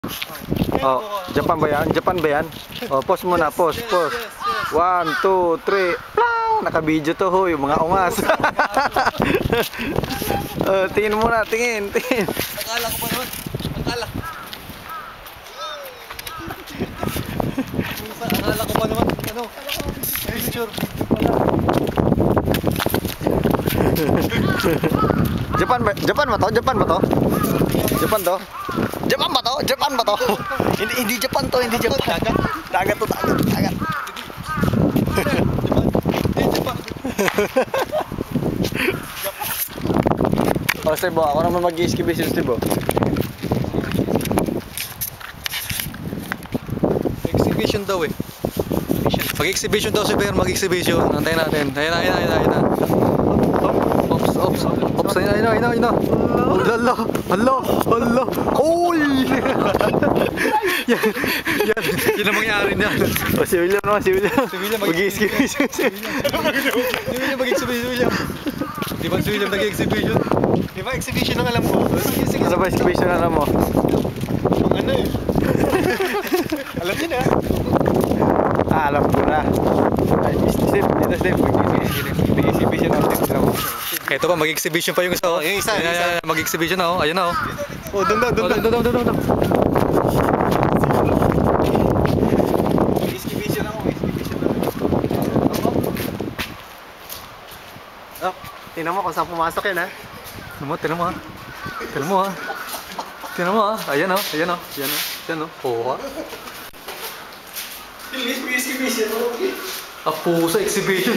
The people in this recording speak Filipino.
Oh, Japan ba yan? Japan ba yan? Oh, pause muna, pause. 1, 2, 3. Plang! Naka-video to, hoy, mga ungas. Tingin muna, tingin. Akala ko pa naman. Akala ko pa naman. Ano? Picture. Japan ba to? Japan ba to? Japan ba to? Hindi Japan to, hindi Japan. Dagat to, dagat. Oh, Steve, ako naman mag-i-exhibition, Steve. Exhibition daw eh. Mag-exhibition daw si Bear, mag-exhibition. Antayin natin. Ayun na. Ops. Ayun na. Hala. Uy! Yan ang mangyari niya. Oh, si William naman, Si William mag-i-exhibition. William. Di ba si William nag-exhibition? Di ba exhibition ang alam ko? Ano ba exhibition na alam mo? Ano eh? Alam niyo na. Alam ko na. Ay, Steve, mag-exhibition na Steve. Ito pa, mag-exhibition pa yung isa. Yung isa. Mag-exhibition na. Ayan na. Oh, doon. Exhibition ako. Oh, tingnan mo kung saan pumasok yan, ha? Tignan mo ha. Ayan o. Oo ha. Exhibition, okay. Apo sa exhibition.